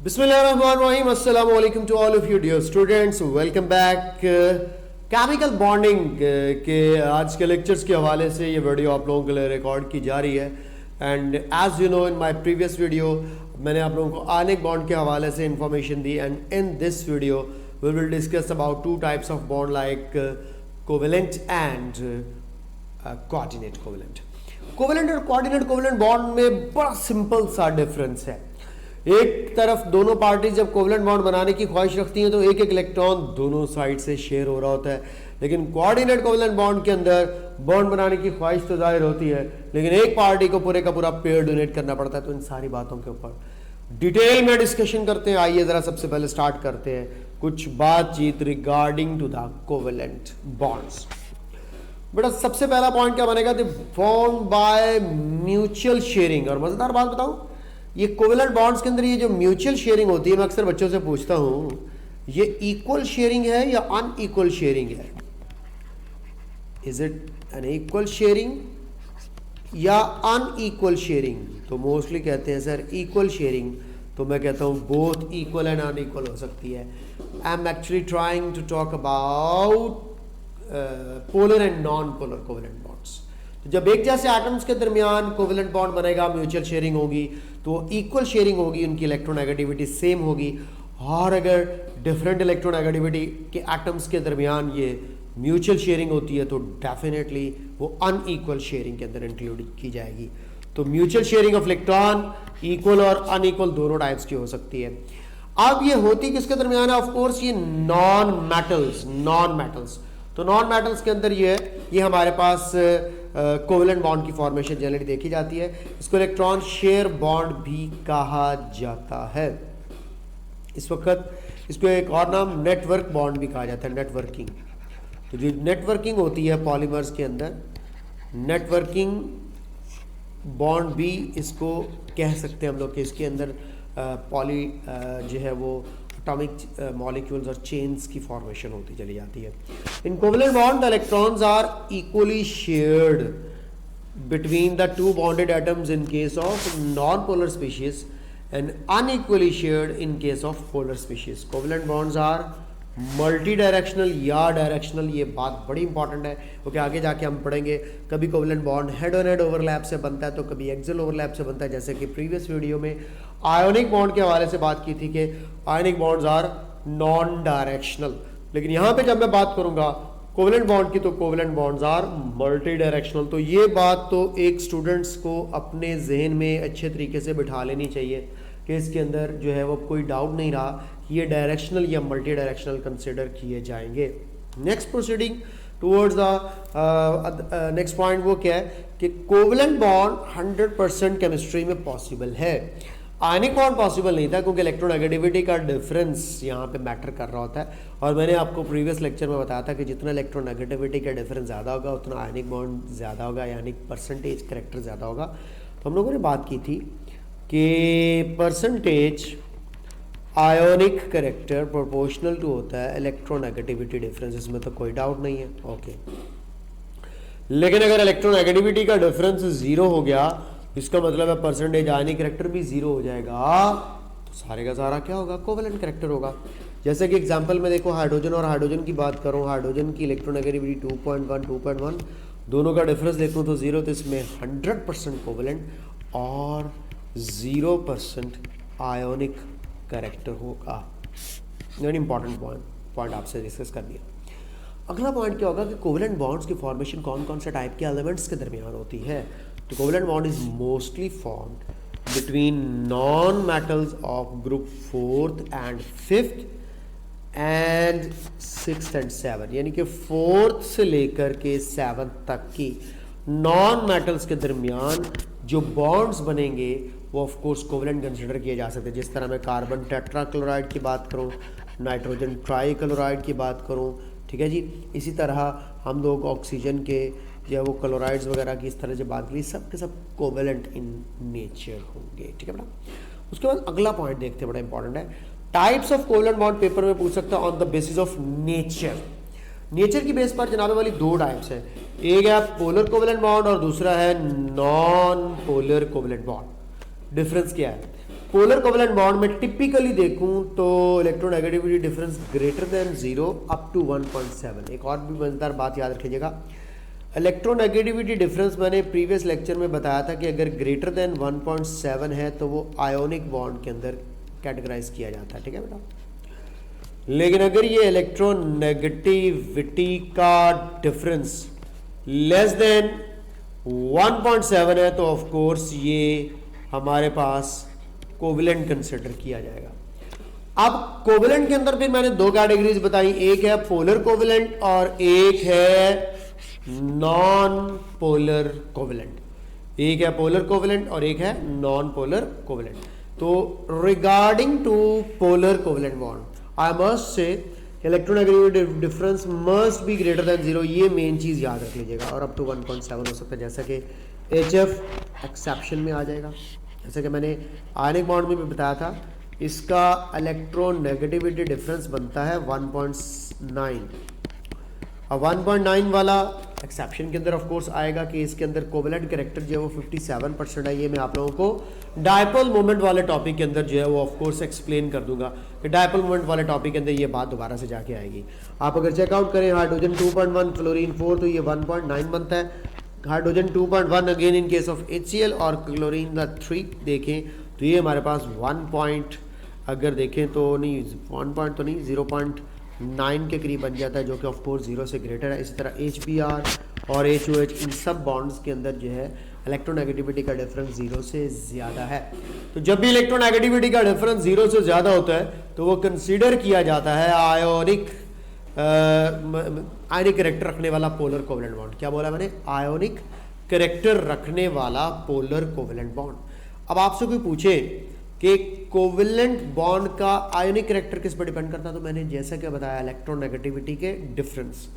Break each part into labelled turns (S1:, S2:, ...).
S1: Bismillahirrahmanirrahim. Assalamu alaikum to all of you dear students. Welcome back. Chemical bonding के आज के lectures के हवाले से ये वीडियो आप लोगों के लिए रिकॉर्ड की जा रही है and as you know in my previous video मैंने आप लोगों को आयनिक बॉन्ड के हवाले से इंफॉर्मेशन दी and in this video we will discuss about two types of bond like covalent and coordinate covalent. Covalent और कोऑर्डिनेट कोवेलेंट बॉन्ड में बड़ा सिंपल सा डिफरेंस है। एक तरफ दोनों पार्टी जब कोवेलेंट बॉन्ड बनाने की ख्वाहिश रखती हैं तो एक एक इलेक्ट्रॉन दोनों साइड से शेयर हो रहा होता है, लेकिन कोऑर्डिनेट कोवेलेंट बॉन्ड के अंदर बॉन्ड बनाने की ख्वाहिश तो जाहिर होती है लेकिन एक पार्टी को पूरे का पूरा पेयर डोनेट करना पड़ता है। तो इन सारी बातों के ऊपर डिटेल में डिस्कशन करते हैं। आइए जरा सबसे पहले स्टार्ट करते हैं कुछ बातचीत regarding to the covalent bonds. बेटा सबसे पहला पॉइंट क्या बनेगा, the bond by mutual sharing. और मजेदार बात बताऊं, ये कोवेलेंट बॉन्ड्स के अंदर ये जो म्यूचुअल शेयरिंग होती है मैं अक्सर बच्चों से पूछता हूं ये इक्वल शेयरिंग है या अनइक्वल शेयरिंग है। Is it an equal sharing या अनइक्वल शेयरिंग? तो मोस्टली कहते हैं सर इक्वल शेयरिंग। तो मैं कहता हूं बोथ इक्वल एंड अनइक्वल हो सकती है। I am actually trying to talk about polar and non polar covalent bonds. तो जब एक जैसे एटम्स के दरमियान कोवेलेंट बॉन्ड बनेगा, म्यूचुअल शेयरिंग होगी तो इक्वल शेयरिंग होगी, उनकी इलेक्ट्रोनेगेटिविटी सेम होगी। और अगर डिफरेंट इलेक्ट्रोनेगेटिविटी के एटम्स के दरमियान ये म्यूचुअल शेयरिंग होती है तो डेफिनेटली वो अनइक्वल शेयरिंग के अंदर इंक्लूड की जाएगी। तो mutual sharing of electron equal और अनइक्वल दोनों टाइप्स की हो सकती है। अब ये होती किसके दरमियान है? ऑफ कोर्स ये नॉन मेटल्स। तो नॉन मेटल्स के अंदर ये हमारे पास कोवेलेंट बॉन्ड की फॉर्मेशन जनरली देखी जाती है। इसको इलेक्ट्रॉन शेयर बॉन्ड भी कहा जाता है। इस वक्त इसको एक और नाम नेटवर्क बॉन्ड भी कहा जाता है, नेटवर्किंग। तो जो नेटवर्किंग होती है पॉलीमर्स के अंदर, नेटवर्किंग बॉन्ड भी इसको कह सकते हैं हम लोग कि इसके अंदर पॉली जो है वो एटॉमिक मॉलिक्यूल्स और चेन्स की फॉर्मेशन होती चली जाती है। In covalent bond the electrons are equally shared between the two bonded atoms in case of non polar species and unequally shared in case of polar species. Covalent bonds are multi directional या directional. ये बात बड़ी important है क्योंकि आगे जाके हम पढ़ेंगे कभी covalent bond head on head overlap से बनता है तो कभी एक्सियल ओवरलैप से बनता है। जैसे कि प्रीवियस वीडियो में आयोनिक बॉन्ड के हवाले से बात की थी कि ionic bonds are non directional, लेकिन यहाँ पे जब मैं बात करूंगा कोवेलेंट बॉन्ड की तो covalent bonds are multi directional. तो ये बात तो एक स्टूडेंट्स को अपने जहन में अच्छे तरीके से बिठा लेनी चाहिए कि इसके अंदर जो है वो कोई डाउट नहीं रहा ये डायरेक्शनल या मल्टी डायरेक्शनल कंसिडर किए जाएंगे। Next proceeding towards the next point वो क्या है कि कोवेलेंट बॉन्ड 100% केमिस्ट्री में पॉसिबल है। आयनिक बॉन्ड पॉसिबल नहीं था क्योंकि इलेक्ट्रोनेगेटिविटी का डिफरेंस यहाँ पे मैटर कर रहा होता है। और मैंने आपको प्रीवियस लेक्चर में बताया था कि जितना इलेक्ट्रोनेगेटिविटी का डिफरेंस ज़्यादा होगा उतना आयनिक बॉन्ड ज़्यादा होगा, यानी परसेंटेज करेक्टर ज़्यादा होगा। तो हम लोगों ने बात की थी कि percentage ionic character proportional to होता है इलेक्ट्रोनेगेटिविटी डिफरेंस, इसमें तो कोई डाउट नहीं है। ओके, लेकिन अगर इलेक्ट्रोनेगेटिविटी का डिफरेंस 0 हो गया इसका मतलब है परसेंटेज आयनिक करेक्टर भी 0 हो जाएगा, तो सारे का सारा क्या होगा? कोवेलेंट करेक्टर होगा। जैसे कि एग्जांपल में देखो हाइड्रोजन और हाइड्रोजन की बात करूं, हाइड्रोजन की इलेक्ट्रोनेगेटिविटी 2.1 दोनों का डिफरेंस देखूं तो 0, तो इसमें 100% कोवेलेंट और 0% आयोनिक करेक्टर होगा। वेरी इंपॉर्टेंट पॉइंट आपसे डिस्कस कर दिया। अगला पॉइंट क्या होगा कि कोवेलेंट बॉन्ड्स की फॉर्मेशन कौन कौन से टाइप के एलिमेंट्स के दरमियान होती है। तो covalent bond is mostly formed between non metals of group 4th and 5th and 6th and 7th, यानी कि 4th से लेकर के 7th तक की नॉन मेटल्स के दरमियान जो बॉन्ड्स बनेंगे वो ऑफ कोर्स कोवेलेंट कंसिडर किए जा सकते हैं। जिस तरह मैं कार्बन टेट्राक्लोराइड की बात करूं, नाइट्रोजन ट्राईक्लोराइड की बात करूं, ठीक है जी। इसी तरह हम लोग ऑक्सीजन के या वो क्लोराइड्स वगैरह की इस तरह से बात की, सब के सब कोवेलेंट इन नेचर होंगे, ठीक है बेटा। उसके बाद अगला पॉइंट देखते हैं, बड़ा इंपॉर्टेंट है। Types of covalent bond paper में पूछ सकता है on the basis of nature. Nature की बेस पर जनाबे वाली 2 टाइप्स है, एक है पोलर कोवेलेंट बॉन्ड और दूसरा है non polar covalent bond. Difference क्या है? पोलर कोवेलेंट बॉन्ड में टिपिकली देखूं तो electronegativity difference greater than 0 up to 1.7। एक और भी मजेदार बात याद रखिएगा, इलेक्ट्रोनेगेटिविटी डिफरेंस मैंने प्रीवियस लेक्चर में बताया था कि अगर ग्रेटर देन 1.7 है तो वो आयोनिक बॉन्ड के अंदर कैटेगराइज किया जाता है, ठीक है बेटा। लेकिन अगर ये इलेक्ट्रोनेगेटिविटी का डिफरेंस लेस देन 1.7 है तो ऑफ कोर्स ये हमारे पास कोवेलेंट कंसिडर किया जाएगा। अब कोवेलेंट के अंदर फिर मैंने दो कैटेगरीज बताई, एक है पोलर कोवेलेंट और एक है नॉन पोलर कोवेलेंट। एक है पोलर कोवेलेंट और एक है नॉन पोलर कोवेलेंट। तो regarding to polar covalent bond I must say electronegativity difference must be greater than 0, ये मेन चीज याद रख लीजिएगा। और अप टू 1.7 हो सकता है, जैसा कि HF एक्सेप्शन में आ जाएगा। जैसा कि मैंने आयनिक बॉन्ड में भी बताया था, इसका इलेक्ट्रोनेगेटिविटी डिफरेंस बनता है 1.9। अब 1.9 वाला एक्सेप्शन के अंदर ऑफ कोर्स आएगा कि इसके अंदर कोवेलेंट कैरेक्टर जो है वो 57% है। ये मैं आप लोगों को डायपोल मोमेंट वाले टॉपिक के अंदर जो है वो ऑफ कोर्स एक्सप्लेन कर दूंगा कि डायपोल मोमेंट वाले टॉपिक के अंदर ये बात दोबारा से जाके आएगी। आप अगर चेकआउट करें हाइड्रोजन 2.1 क्लोरीन 4 तो ये 1.9 बनता है। Hydrogen 2.1 again in case of HCl और क्लोरीन का 3 देखें तो ये हमारे पास 1 अगर देखें तो नहीं 1 तो नहीं 0.9 के करीब बन जाता है, जो कि ऑफ कोर्स 0 से ग्रेटर है। इसी तरह HBr और HOH इन सब बॉन्ड्स के अंदर जो है इलेक्ट्रोनेगेटिविटी का डिफरेंस 0 से ज़्यादा है। तो जब भी इलेक्ट्रोनेगेटिविटी का डिफरेंस 0 से ज़्यादा होता है तो वो कंसीडर किया जाता है आयोनिक कैरेक्टर रखने वाला पोलर कोवेलेंट बॉन्ड। क्या बोला मैंने? आयोनिक कैरेक्टर रखने वाला पोलर कोवेलेंट बॉन्ड। अब आपसे कोई पूछे कि कोवेलेंट बॉन्ड का आयोनिक कैरेक्टर किस पर डिपेंड करता है, तो मैंने जैसा कि बताया इलेक्ट्रोनेगेटिविटी के डिफरेंस।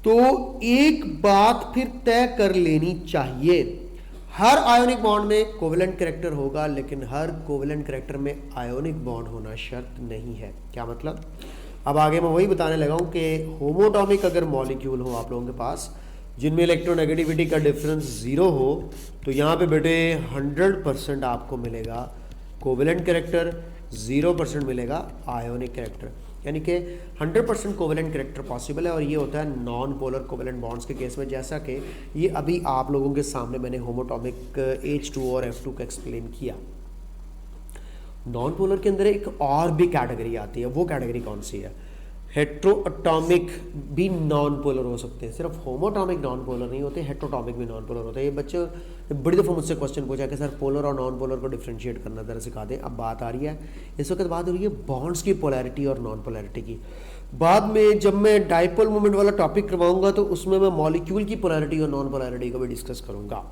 S1: तो एक बात फिर तय कर लेनी चाहिए, हर आयोनिक बॉन्ड में कोवेलेंट कैरेक्टर होगा, लेकिन हर कोवेलेंट कैरेक्टर में आयोनिक बॉन्ड होना शर्त नहीं है। क्या मतलब? अब आगे मैं वही बताने लगा हूँ कि होमोटॉमिक अगर मॉलिक्यूल हो आप लोगों के पास जिनमें इलेक्ट्रोनेगेटिविटी का डिफरेंस 0 हो, तो यहाँ पे बेटे 100% आपको मिलेगा कोवेलेंट कैरेक्टर, 0% मिलेगा आयोनिक कैरेक्टर। यानी कि 100% कोवेलेंट कैरेक्टर पॉसिबल है, और ये होता है नॉन पोलर कोवेलेंट बॉन्ड्स के केस में, जैसा कि ये अभी आप लोगों के सामने मैंने होमोटॉमिक H2 और F2 का एक्सप्लेन किया। नॉन पोलर के अंदर एक और भी कैटेगरी आती है, वो कैटेगरी कौन सी है? हेट्रोएटॉमिक भी नॉन पोलर हो सकते हैं, सिर्फ होमोटॉमिक नॉन पोलर नहीं होते, हेट्रोटॉमिक भी नॉन पोलर होते हैं। ये बच्चे बड़ी दफ़ा मुझसे क्वेश्चन पूछा कि सर पोलर और नॉन पोलर को डिफ्रेंशिएट करना ज़रा सिखा दें। अब बात आ रही है, इस वक्त बात हो रही है बॉन्ड्स की पोलैरिटी और नॉन पोलैरिटी की। बाद में जब मैं डाइपोल मोमेंट वाला टॉपिक करवाऊंगा तो उसमें मैं मॉलिक्यूल की पोलैरिटी और नॉन पोलैरिटी को भी डिस्कस करूंगा।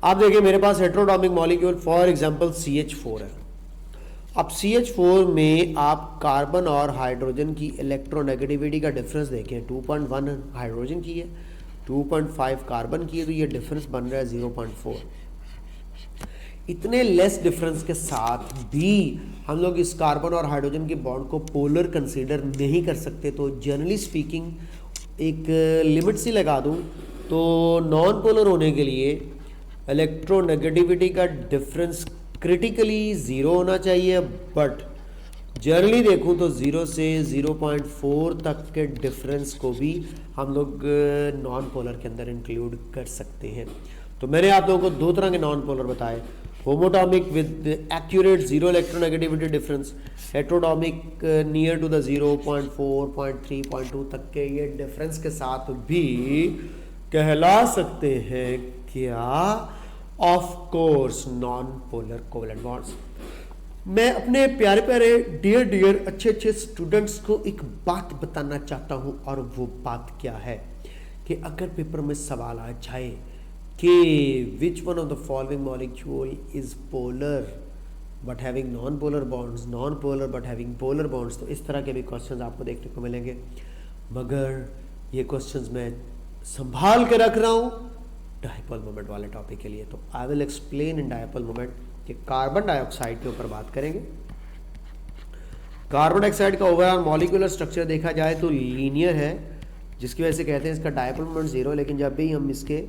S1: आप देखिए मेरे पास हेट्रोटॉमिक मॉलिक्यूल फॉर एग्जांपल CH4 है। अब CH4 में आप कार्बन और हाइड्रोजन की इलेक्ट्रोनेगेटिविटी का डिफरेंस देखें, 2.1 हाइड्रोजन की है, 2.5 कार्बन की है, तो ये डिफरेंस बन रहा है 0.4। इतने लेस डिफरेंस के साथ भी हम लोग इस कार्बन और हाइड्रोजन के बॉन्ड को पोलर कंसीडर नहीं कर सकते। तो जनरली स्पीकिंग एक लिमिट सी लगा दूं तो नॉन पोलर होने के लिए इलेक्ट्रोनेगेटिविटी का डिफरेंस क्रिटिकली 0 होना चाहिए, बट जनरली देखूं तो 0 से 0.4 तक के डिफरेंस को भी हम लोग नॉन पोलर के अंदर इंक्लूड कर सकते हैं। तो मैंने आप लोगों को दो तरह के नॉन पोलर बताए, homoatomic with accurate 0 electronegativity difference, heteroatomic near to the 0.4, 0.3, 0.2 तक के ये डिफरेंस के साथ भी कहला सकते हैं क्या? Of course non polar covalent bonds. मैं अपने प्यारे प्यारे डियर अच्छे स्टूडेंट्स को एक बात बताना चाहता हूं, और वो बात क्या है कि अगर पेपर में सवाल आ जाए कि which one of the following molecule is polar but having non polar bonds, non polar but having polar bonds, तो इस तरह के भी क्वेश्चंस आपको देखने को मिलेंगे। मगर ये क्वेश्चंस मैं संभाल के रख रहा हूँ डाइपोल मोमेंट वाले टॉपिक के लिए। तो I will explain in dipole moment कि कार्बन डाइऑक्साइड के ऊपर बात करेंगे। कार्बन डाइऑक्साइड का ओवरऑल मॉलिक्यूलर स्ट्रक्चर देखा जाए तो लीनियर है, जिसकी वजह से कहते हैं इसका डाइपोल मोमेंट 0। लेकिन जब भी हम इसके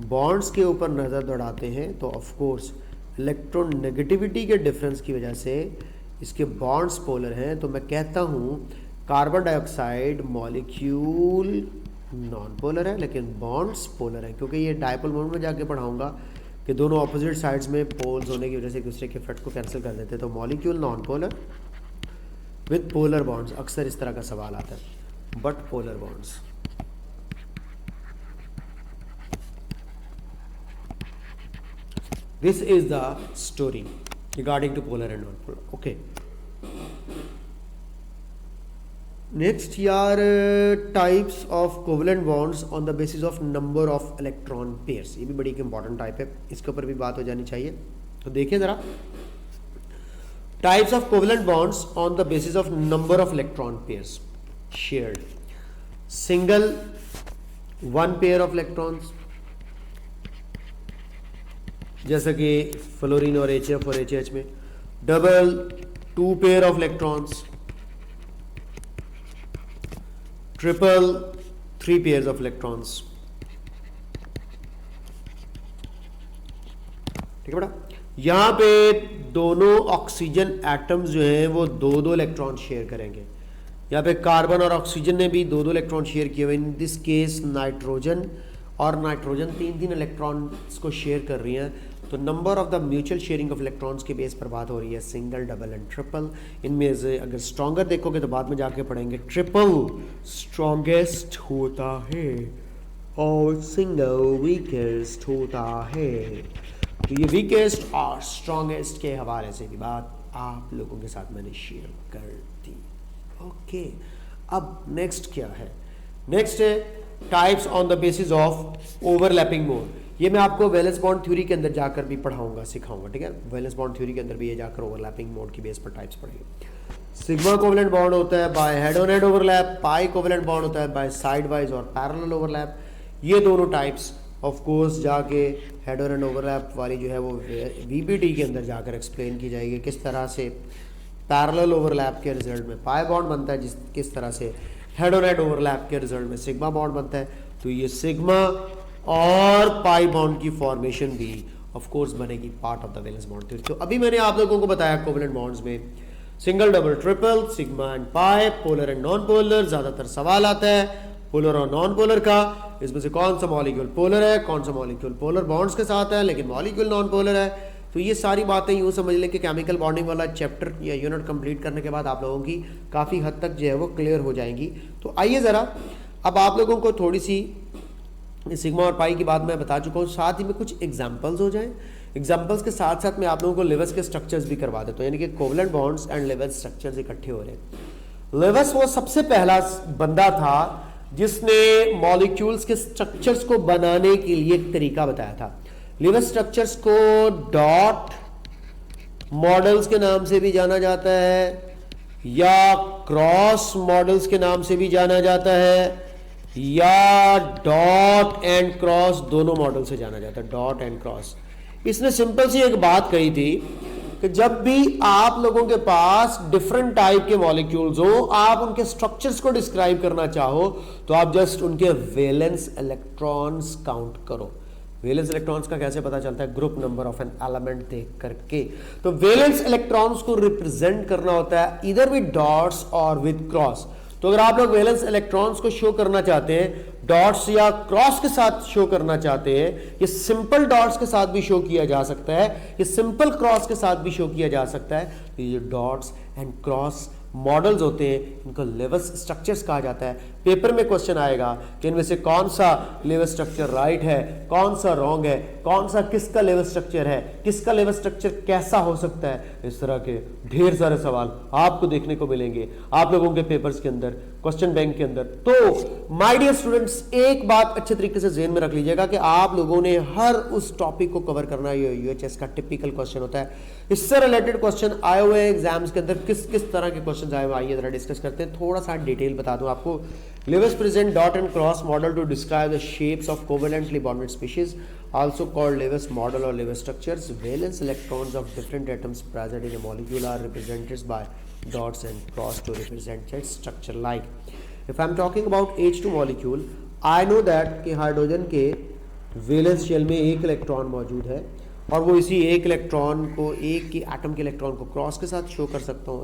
S1: बॉन्ड्स के ऊपर नज़र दौड़ाते हैं तो ऑफ कोर्स इलेक्ट्रोनेगेटिविटी के डिफरेंस की वजह से इसके बॉन्ड्स पोलर हैं, तो मैं कहता हूँ carbon dioxide molecule non polar है लेकिन बॉन्ड्स पोलर हैं, क्योंकि ये डायपोल मोड में जाके पढ़ाऊंगा कि दोनों ऑपोजिट साइड्स में पोल्स होने की वजह से एक दूसरे के इफेक्ट को कैंसिल कर देते हैं। तो molecule non polar with polar bonds, अक्सर इस तरह का सवाल आता है, but polar bonds. This is the story regarding to polar and non-polar. Okay. Next, यार types of covalent bonds on the basis of number of electron pairs. ये भी बड़ी एक important type है, इसके ऊपर भी बात हो जानी चाहिए। तो देखिए ज़रा, types of covalent bonds on the basis of number of electron pairs shared. Single, one pair of electrons, जैसा कि फ्लोरीन और HF और HH में। Double, two pair of electrons. Triple, three pairs of electrons. ठीक है बेटा, यहां पे दोनों ऑक्सीजन एटम्स जो हैं वो दो दो इलेक्ट्रॉन शेयर करेंगे। यहाँ पे कार्बन और ऑक्सीजन ने भी दो दो इलेक्ट्रॉन शेयर किए हुए। इन दिस केस नाइट्रोजन और नाइट्रोजन तीन तीन इलेक्ट्रॉन्स को शेयर कर रही हैं। तो number of the mutual sharing of electrons के बेस पर बात हो रही है, सिंगल, डबल एंड ट्रिपल। इनमें से अगर स्ट्रॉन्गर देखोगे तो बाद में जाके पढ़ेंगे, ट्रिपल स्ट्रॉन्गेस्ट होता है और सिंगल वीकेस्ट होता है। तो ये वीकेस्ट और स्ट्रॉन्गेस्ट के हवाले से भी बात आप लोगों के साथ मैंने शेयर कर दी। ओके, अब नेक्स्ट क्या है? नेक्स्ट है types on the basis of overlapping mode. ये मैं आपको वैलेंस बॉन्ड थ्योरी के अंदर जाकर भी पढ़ाऊंगा, सिखाऊंगा। ठीक है, वैलेंस बॉन्ड थ्योरी के अंदर भी ये जाकर ओवरलैपिंग मोड की बेस पर टाइप्स पढ़ेंगे। सिग्मा कोवेलेंट बॉन्ड होता है bye head on head overlap, pi covalent bond होता है बाय साइड वाइज और पैरेलल ओवरलैप। ये दोनों टाइप्स ऑफ कोर्स जाके हेड ऑन हेड ओवरलैप वाली जो है वो वीपीटी के अंदर जाकर एक्सप्लेन की जाएगी, किस तरह से पैरेलल ओवरलैप के रिजल्ट में पाई बॉन्ड बनता है, किस तरह से हेड ऑन हेड ओवरलैप के रिजल्ट में सिग्मा बॉन्ड बनता है। तो ये सिग्मा और पाई बॉन्ड की फॉर्मेशन भी ऑफ कोर्स बनेगी part of the valence bond theory. तो अभी मैंने आप लोगों को बताया कोवेलेंट बॉन्ड्स में single, double, triple, sigma and pi, polar and non polar. ज्यादातर सवाल आता है पोलर और नॉन पोलर का, इसमें से कौन सा मॉलिक्यूल पोलर है, कौन सा मॉलिक्यूल पोलर बॉन्ड्स के साथ है लेकिन मॉलिक्यूल नॉन पोलर है। तो ये सारी बातें यूँ समझ लें कि केमिकल बॉन्डिंग वाला चैप्टर या यूनिट कंप्लीट करने के बाद आप लोगों की काफ़ी हद तक जो है वो क्लियर हो जाएंगी। तो आइए ज़रा अब आप लोगों को थोड़ी सी सिग्मा और पाई की बात मैं बता चुका हूँ, साथ ही में कुछ एग्जाम्पल्स हो जाएं। एग्जाम्पल्स के साथ साथ मैं आप लोगों को लेवस के स्ट्रक्चर्स भी करवा देता हूँ, यानी कि covalent bonds and Lewis structures इकट्ठे हो रहे हैं। लेवस वो सबसे पहला बंदा था जिसने मॉलिक्यूल्स के स्ट्रक्चर्स को बनाने के लिए एक तरीका बताया था। Lewis structures co dot models के नाम से भी जाना जाता है या क्रॉस मॉडल्स के नाम से भी जाना जाता है या डॉट एंड क्रॉस दोनों मॉडल से जाना जाता है, डॉट एंड क्रॉस। इसने सिंपल सी एक बात कही थी कि जब भी आप लोगों के पास डिफरेंट टाइप के मॉलिक्यूल्स हो, आप उनके स्ट्रक्चर्स को डिस्क्राइब करना चाहो तो आप जस्ट उनके वैलेंस इलेक्ट्रॉन्स काउंट करो। वैलेंस इलेक्ट्रॉन्स का कैसे पता चलता है? Group number of an element देख करके। तो वैलेंस इलेक्ट्रॉन्स को रिप्रेजेंट करना होता है इधर विद डॉट्स और विद क्रॉस। तो अगर आप लोग वैलेंस इलेक्ट्रॉन्स को शो करना चाहते हैं डॉट्स या क्रॉस के साथ शो करना चाहते हैं, ये सिंपल डॉट्स के साथ भी शो किया जा सकता है, ये सिंपल क्रॉस के साथ भी शो किया जा सकता है। तो ये डॉट्स एंड क्रॉस मॉडल्स होते हैं, इनको लेवस स्ट्रक्चर्स कहा जाता है। पेपर में क्वेश्चन आएगा कि इनमें से कौन सा लेवस स्ट्रक्चर राइट है, कौन सा रॉन्ग है, कौन सा किसका लेवस स्ट्रक्चर है, किसका लेवस स्ट्रक्चर कैसा हो सकता है। इस तरह के ढेर सारे सवाल आपको देखने को मिलेंगे आप लोगों के पेपर्स के अंदर, क्वेश्चन बैंक के अंदर। तो माय डियर स्टूडेंट्स, एक बात अच्छे तरीके से ज़हन में रख लीजिएगा कि आप लोगों ने हर उस टॉपिक को कवर करना। ये यूएचएस का टिपिकल क्वेश्चन होता है। इससे रिलेटेड क्वेश्चन आए हुए एग्जाम्स के अंदर किस किस तरह के क्वेश्चन आए हुए, आइए जरा डिस्कस करते हैं। थोड़ा सा डिटेल बता दूं आपको। Lewis present dot and cross model to describe the shapes of covalently bonded species also called Lewis model or Lewis structures. Valence electrons of different atoms present in a molecule are represented by dots and cross to represent its structure. Like if I am talking about H2 molecule, I know that कि hydrogen के valence shell में एक electron मौजूद है और वो इसी एक इलेक्ट्रॉन को, एक की एटम के इलेक्ट्रॉन को क्रॉस के साथ शो कर सकता हूँ।